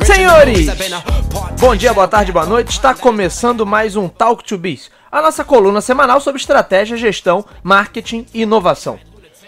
Senhores, bom dia, boa tarde, boa noite. Está começando mais um Talk to Biz, a nossa coluna semanal sobre estratégia, gestão, marketing e inovação.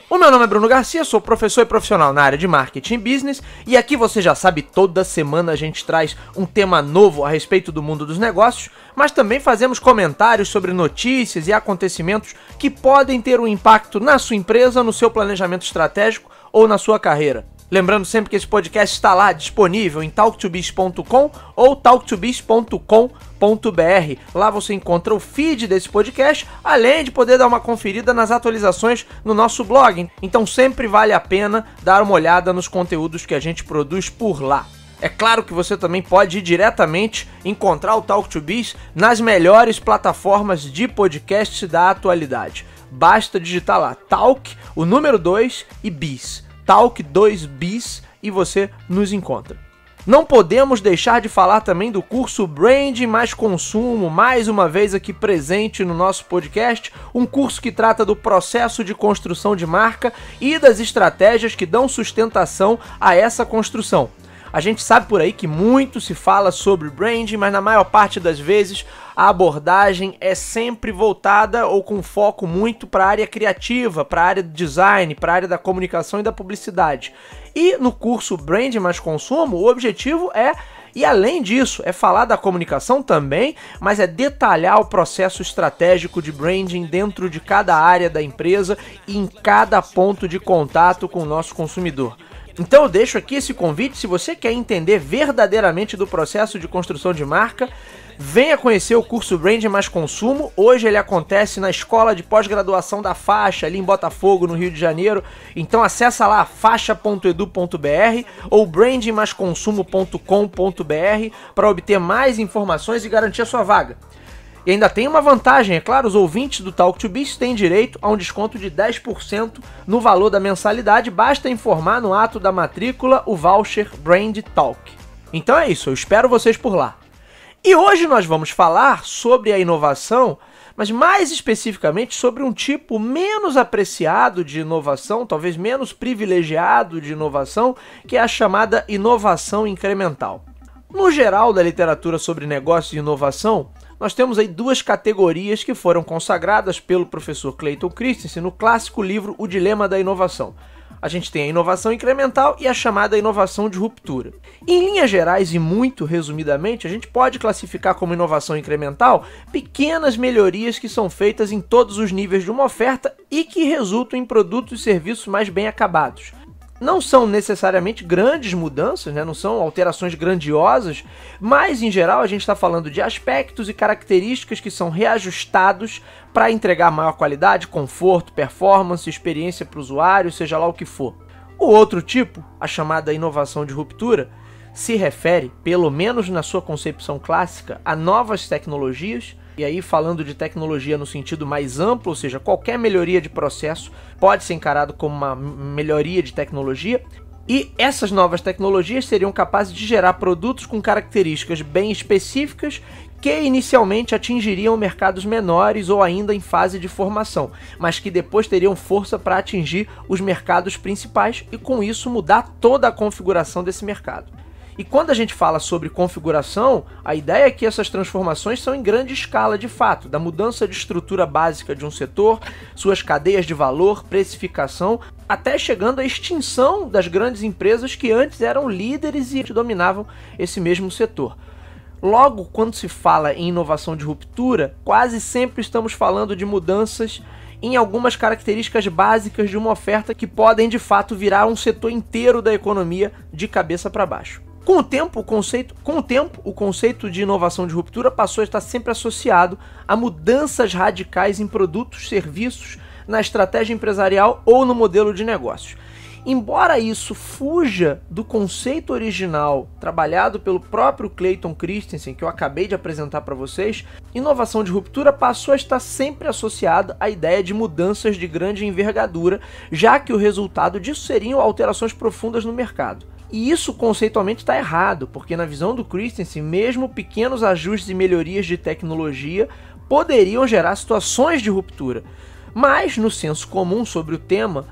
O meu nome é Bruno Garcia, sou professor e profissional na área de marketing e business, e aqui você já sabe, toda semana a gente traz um tema novo a respeito do mundo dos negócios, mas também fazemos comentários sobre notícias e acontecimentos que podem ter um impacto na sua empresa, no seu planejamento estratégico ou na sua carreira. Lembrando sempre que esse podcast está lá disponível em talktobiz.com ou talktobiz.com.br. Lá você encontra o feed desse podcast, além de poder dar uma conferida nas atualizações no nosso blog. Então sempre vale a pena dar uma olhada nos conteúdos que a gente produz por lá. É claro que você também pode ir diretamente encontrar o Talk to Biz nas melhores plataformas de podcast da atualidade. Basta digitar lá Talk, o número 2 e Biz. Talk 2Biz e você nos encontra. Não podemos deixar de falar também do curso Brand mais Consumo, mais uma vez aqui presente no nosso podcast, um curso que trata do processo de construção de marca e das estratégias que dão sustentação a essa construção. A gente sabe por aí que muito se fala sobre branding, mas na maior parte das vezes a abordagem é sempre voltada ou com foco muito para a área criativa, para a área do design, para a área da comunicação e da publicidade. E no curso Brand mais Consumo, o objetivo é, e além disso, é falar da comunicação também, mas é detalhar o processo estratégico de branding dentro de cada área da empresa e em cada ponto de contato com o nosso consumidor. Então eu deixo aqui esse convite, se você quer entender verdadeiramente do processo de construção de marca, venha conhecer o curso Brand mais Consumo. Hoje ele acontece na Escola de Pós-Graduação da Faixa, ali em Botafogo, no Rio de Janeiro. Então acessa lá faixa.edu.br ou brandmasconsumo.com.br para obter mais informações e garantir a sua vaga. E ainda tem uma vantagem, é claro, os ouvintes do Talk to Biz têm direito a um desconto de 10% no valor da mensalidade, basta informar no ato da matrícula o voucher Brand Talk. Então é isso, eu espero vocês por lá. E hoje nós vamos falar sobre a inovação, mas mais especificamente sobre um tipo menos apreciado de inovação, talvez menos privilegiado de inovação, que é a chamada inovação incremental. No geral da literatura sobre negócios e inovação, nós temos aí duas categorias que foram consagradas pelo professor Clayton Christensen no clássico livro O Dilema da Inovação. A gente tem a inovação incremental e a chamada inovação de ruptura. Em linhas gerais e muito resumidamente, a gente pode classificar como inovação incremental pequenas melhorias que são feitas em todos os níveis de uma oferta e que resultam em produtos e serviços mais bem acabados. Não são necessariamente grandes mudanças, né? Não são alterações grandiosas, mas em geral a gente está falando de aspectos e características que são reajustados para entregar maior qualidade, conforto, performance, experiência para o usuário, seja lá o que for. O outro tipo, a chamada inovação de ruptura, se refere, pelo menos na sua concepção clássica, a novas tecnologias. E aí falando de tecnologia no sentido mais amplo, ou seja, qualquer melhoria de processo pode ser encarado como uma melhoria de tecnologia. E essas novas tecnologias seriam capazes de gerar produtos com características bem específicas que inicialmente atingiriam mercados menores ou ainda em fase de formação, mas que depois teriam força para atingir os mercados principais e com isso mudar toda a configuração desse mercado. E quando a gente fala sobre configuração, a ideia é que essas transformações são em grande escala de fato, da mudança de estrutura básica de um setor, suas cadeias de valor, precificação, até chegando à extinção das grandes empresas que antes eram líderes e dominavam esse mesmo setor. Logo, quando se fala em inovação de ruptura, quase sempre estamos falando de mudanças em algumas características básicas de uma oferta que podem de fato virar um setor inteiro da economia de cabeça para baixo. Com o tempo, o conceito de inovação de ruptura passou a estar sempre associado a mudanças radicais em produtos, serviços, na estratégia empresarial ou no modelo de negócios. Embora isso fuja do conceito original trabalhado pelo próprio Clayton Christensen, que eu acabei de apresentar para vocês, inovação de ruptura passou a estar sempre associada à ideia de mudanças de grande envergadura, já que o resultado disso seriam alterações profundas no mercado. E isso conceitualmente está errado, porque na visão do Christensen, mesmo pequenos ajustes e melhorias de tecnologia poderiam gerar situações de ruptura. Mas, no senso comum sobre o tema,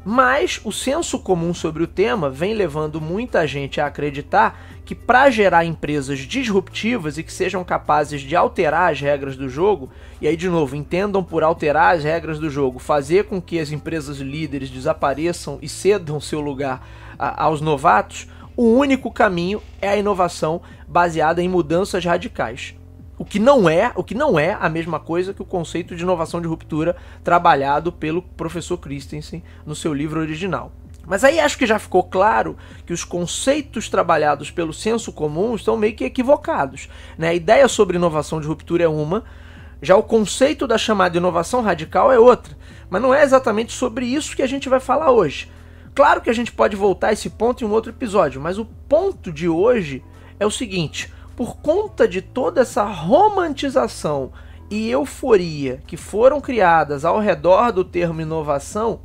Mas o senso comum sobre o tema vem levando muita gente a acreditar que para gerar empresas disruptivas e que sejam capazes de alterar as regras do jogo, e aí de novo, entendam por alterar as regras do jogo, fazer com que as empresas líderes desapareçam e cedam seu lugar aos novatos, o único caminho é a inovação baseada em mudanças radicais. O que não é a mesma coisa que o conceito de inovação de ruptura trabalhado pelo professor Christensen no seu livro original. Mas aí acho que já ficou claro que os conceitos trabalhados pelo senso comum estão meio que equivocados, né? A ideia sobre inovação de ruptura é uma, já o conceito da chamada inovação radical é outra, mas não é exatamente sobre isso que a gente vai falar hoje. Claro que a gente pode voltar a esse ponto em um outro episódio, mas o ponto de hoje é o seguinte: por conta de toda essa romantização e euforia que foram criadas ao redor do termo inovação,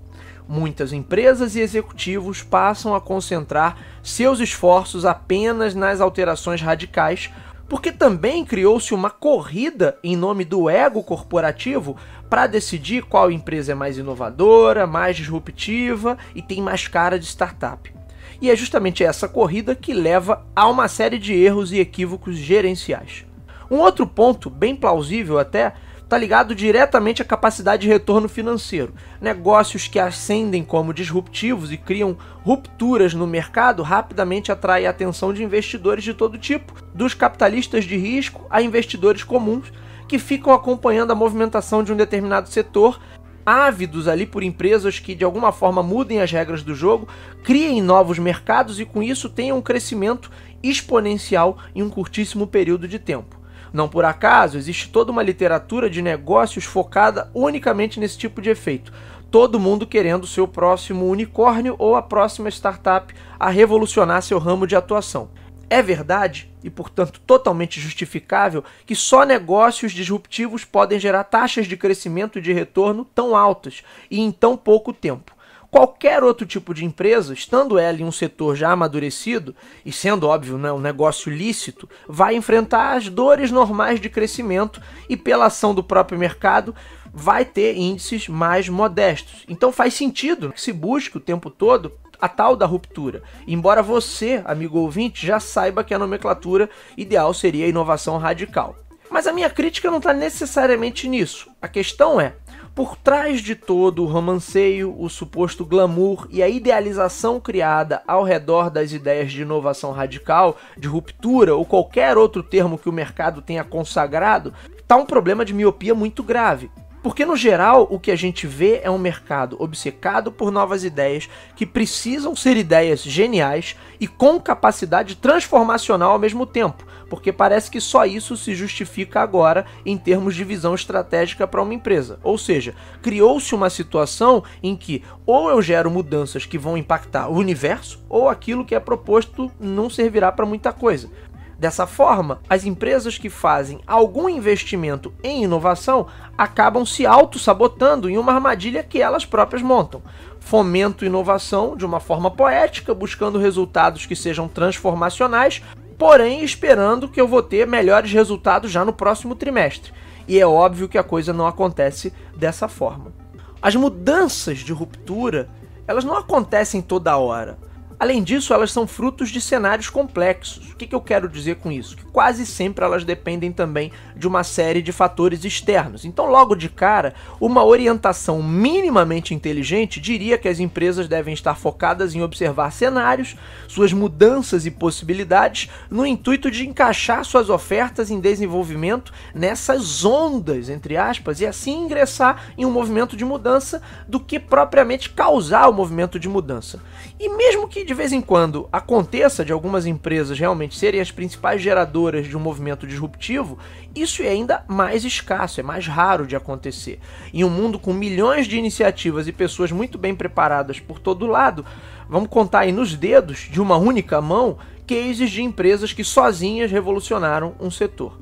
muitas empresas e executivos passam a concentrar seus esforços apenas nas alterações radicais, porque também criou-se uma corrida em nome do ego corporativo para decidir qual empresa é mais inovadora, mais disruptiva e tem mais cara de startup. E é justamente essa corrida que leva a uma série de erros e equívocos gerenciais. Um outro ponto, bem plausível até, está ligado diretamente à capacidade de retorno financeiro. Negócios que ascendem como disruptivos e criam rupturas no mercado rapidamente atraem a atenção de investidores de todo tipo, dos capitalistas de risco a investidores comuns, que ficam acompanhando a movimentação de um determinado setor, ávidos ali por empresas que de alguma forma mudem as regras do jogo, criem novos mercados e com isso tenham um crescimento exponencial em um curtíssimo período de tempo. Não por acaso, existe toda uma literatura de negócios focada unicamente nesse tipo de efeito. Todo mundo querendo seu próximo unicórnio ou a próxima startup a revolucionar seu ramo de atuação. É verdade, e portanto totalmente justificável, que só negócios disruptivos podem gerar taxas de crescimento e de retorno tão altas e em tão pouco tempo. Qualquer outro tipo de empresa, estando ela em um setor já amadurecido, e sendo óbvio, né, um negócio lícito, vai enfrentar as dores normais de crescimento e pela ação do próprio mercado vai ter índices mais modestos. Então faz sentido que se busque o tempo todo a tal da ruptura, embora você, amigo ouvinte, já saiba que a nomenclatura ideal seria a inovação radical. Mas a minha crítica não está necessariamente nisso. A questão é, por trás de todo o romanceio, o suposto glamour e a idealização criada ao redor das ideias de inovação radical, de ruptura ou qualquer outro termo que o mercado tenha consagrado, está um problema de miopia muito grave. Porque, no geral, o que a gente vê é um mercado obcecado por novas ideias que precisam ser ideias geniais e com capacidade transformacional ao mesmo tempo, porque parece que só isso se justifica agora em termos de visão estratégica para uma empresa. Ou seja, criou-se uma situação em que ou eu gero mudanças que vão impactar o universo, ou aquilo que é proposto não servirá para muita coisa. Dessa forma, as empresas que fazem algum investimento em inovação acabam se auto-sabotando em uma armadilha que elas próprias montam. Fomento inovação de uma forma poética, buscando resultados que sejam transformacionais, porém esperando que eu vou ter melhores resultados já no próximo trimestre. E é óbvio que a coisa não acontece dessa forma. As mudanças de ruptura, elas não acontecem toda hora. Além disso, elas são frutos de cenários complexos. O que eu quero dizer com isso? Que quase sempre elas dependem também de uma série de fatores externos. Então, logo de cara, uma orientação minimamente inteligente diria que as empresas devem estar focadas em observar cenários, suas mudanças e possibilidades, no intuito de encaixar suas ofertas em desenvolvimento nessas ondas, entre aspas, e assim ingressar em um movimento de mudança do que propriamente causar o movimento de mudança. E mesmo que de vez em quando aconteça de algumas empresas realmente serem as principais geradoras de um movimento disruptivo, isso é ainda mais escasso, é mais raro de acontecer. Em um mundo com milhões de iniciativas e pessoas muito bem preparadas por todo lado, vamos contar aí nos dedos de uma única mão cases de empresas que sozinhas revolucionaram um setor.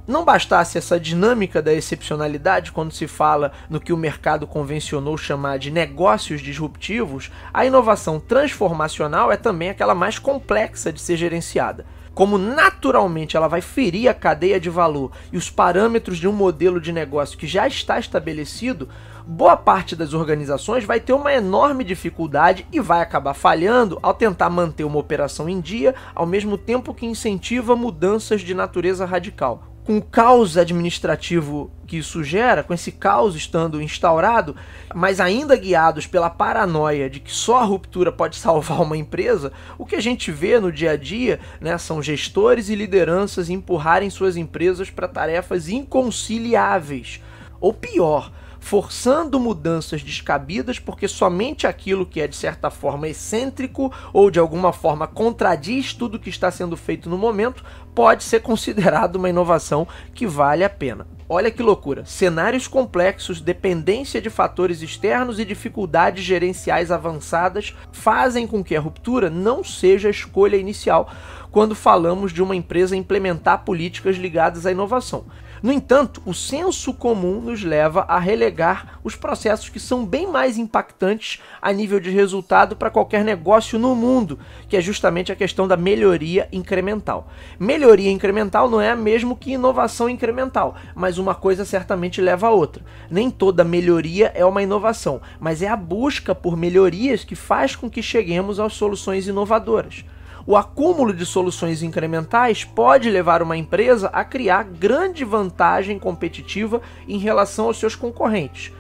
Não bastasse essa dinâmica da excepcionalidade quando se fala no que o mercado convencionou chamar de negócios disruptivos, a inovação transformacional é também aquela mais complexa de ser gerenciada. como naturalmente ela vai ferir a cadeia de valor e os parâmetros de um modelo de negócio que já está estabelecido, boa parte das organizações vai ter uma enorme dificuldade e vai acabar falhando ao tentar manter uma operação em dia, ao mesmo tempo que incentiva mudanças de natureza radical. Com o caos administrativo que isso gera, com esse caos estando instaurado, mas ainda guiados pela paranoia de que só a ruptura pode salvar uma empresa, o que a gente vê no dia a dia, né, são gestores e lideranças empurrarem suas empresas para tarefas inconciliáveis. Ou pior, forçando mudanças descabidas porque somente aquilo que é de certa forma excêntrico ou de alguma forma contradiz tudo que está sendo feito no momento pode ser considerado uma inovação que vale a pena. Olha que loucura, cenários complexos, dependência de fatores externos e dificuldades gerenciais avançadas fazem com que a ruptura não seja a escolha inicial quando falamos de uma empresa implementar políticas ligadas à inovação. No entanto, o senso comum nos leva a relegar os processos que são bem mais impactantes a nível de resultado para qualquer negócio no mundo, que é justamente a questão da melhoria incremental. Melhoria incremental não é a mesma que inovação incremental, mas uma coisa certamente leva a outra. Nem toda melhoria é uma inovação, mas é a busca por melhorias que faz com que cheguemos às soluções inovadoras. O acúmulo de soluções incrementais pode levar uma empresa a criar grande vantagem competitiva em relação aos seus concorrentes.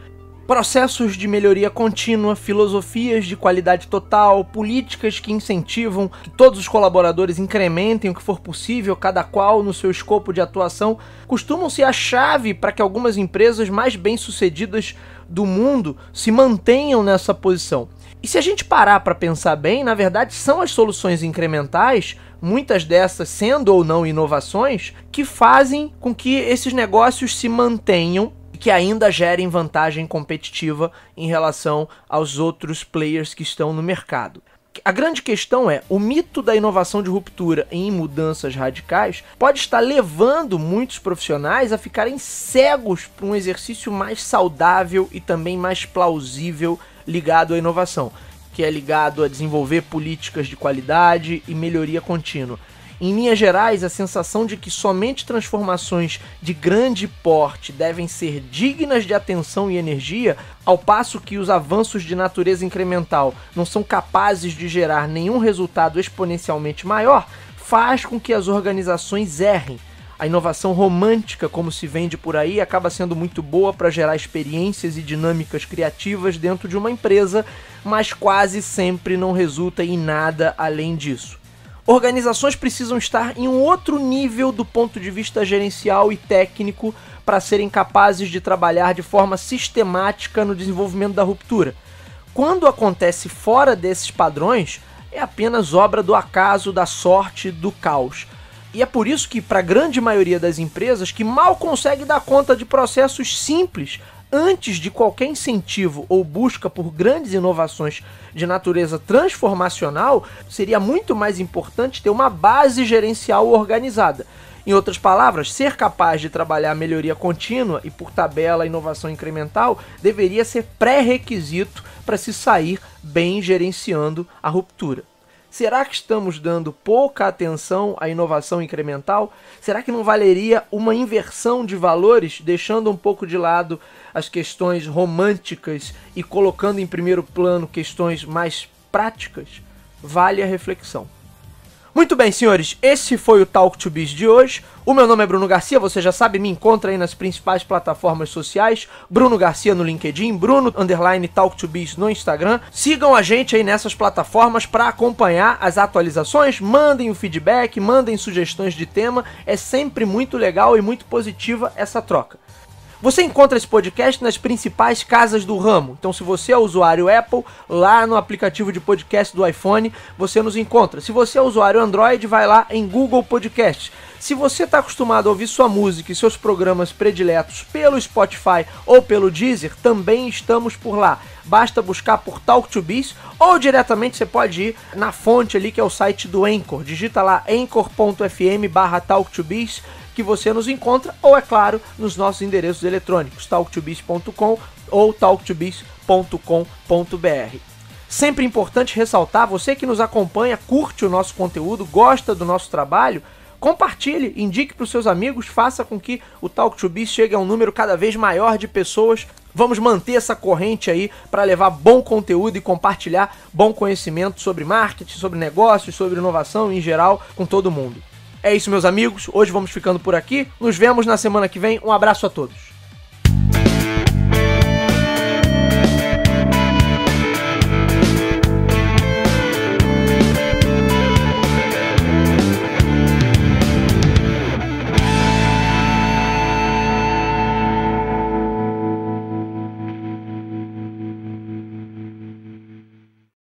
Processos de melhoria contínua, filosofias de qualidade total, políticas que incentivam que todos os colaboradores incrementem o que for possível, cada qual no seu escopo de atuação, costumam ser a chave para que algumas empresas mais bem-sucedidas do mundo se mantenham nessa posição. E se a gente parar para pensar bem, na verdade são as soluções incrementais, muitas dessas sendo ou não inovações, que fazem com que esses negócios se mantenham e que ainda gerem vantagem competitiva em relação aos outros players que estão no mercado. A grande questão é, o mito da inovação de ruptura em mudanças radicais pode estar levando muitos profissionais a ficarem cegos para um exercício mais saudável e também mais plausível ligado à inovação, que é ligado a desenvolver políticas de qualidade e melhoria contínua. Em linhas gerais, a sensação de que somente transformações de grande porte devem ser dignas de atenção e energia, ao passo que os avanços de natureza incremental não são capazes de gerar nenhum resultado exponencialmente maior, faz com que as organizações errem. A inovação romântica, como se vende por aí, acaba sendo muito boa para gerar experiências e dinâmicas criativas dentro de uma empresa, mas quase sempre não resulta em nada além disso. Organizações precisam estar em um outro nível do ponto de vista gerencial e técnico para serem capazes de trabalhar de forma sistemática no desenvolvimento da ruptura. Quando acontece fora desses padrões, é apenas obra do acaso, da sorte, do caos. E é por isso que, para a grande maioria das empresas que mal consegue dar conta de processos simples, antes de qualquer incentivo ou busca por grandes inovações de natureza transformacional, seria muito mais importante ter uma base gerencial organizada. Em outras palavras, ser capaz de trabalhar a melhoria contínua e, por tabela, a inovação incremental deveria ser pré-requisito para se sair bem gerenciando a ruptura. Será que estamos dando pouca atenção à inovação incremental? Será que não valeria uma inversão de valores, deixando um pouco de lado as questões românticas e colocando em primeiro plano questões mais práticas? Vale a reflexão. Muito bem, senhores, esse foi o Talk to Biz de hoje. O meu nome é Bruno Garcia, você já sabe, me encontra aí nas principais plataformas sociais. Bruno Garcia no LinkedIn, Bruno_Talk2Biz no Instagram. Sigam a gente aí nessas plataformas para acompanhar as atualizações. Mandem o feedback, mandem sugestões de tema. É sempre muito legal e muito positiva essa troca. Você encontra esse podcast nas principais casas do ramo. Então, se você é usuário Apple, lá no aplicativo de podcast do iPhone, você nos encontra. Se você é usuário Android, vai lá em Google Podcasts. Se você está acostumado a ouvir sua música e seus programas prediletos pelo Spotify ou pelo Deezer, também estamos por lá. Basta buscar por Talk to Biz ou diretamente você pode ir na fonte ali que é o site do Anchor. Digita lá anchor.fm/talktobiz que você nos encontra, ou é claro, nos nossos endereços eletrônicos, talktobiz.com ou talktobiz.com.br. Sempre importante ressaltar, você que nos acompanha, curte o nosso conteúdo, gosta do nosso trabalho, compartilhe, indique para os seus amigos, faça com que o Talk to Biz chegue a um número cada vez maior de pessoas. Vamos manter essa corrente aí para levar bom conteúdo e compartilhar bom conhecimento sobre marketing, sobre negócios, sobre inovação em geral com todo mundo. É isso, meus amigos. Hoje vamos ficando por aqui. Nos vemos na semana que vem. Um abraço a todos.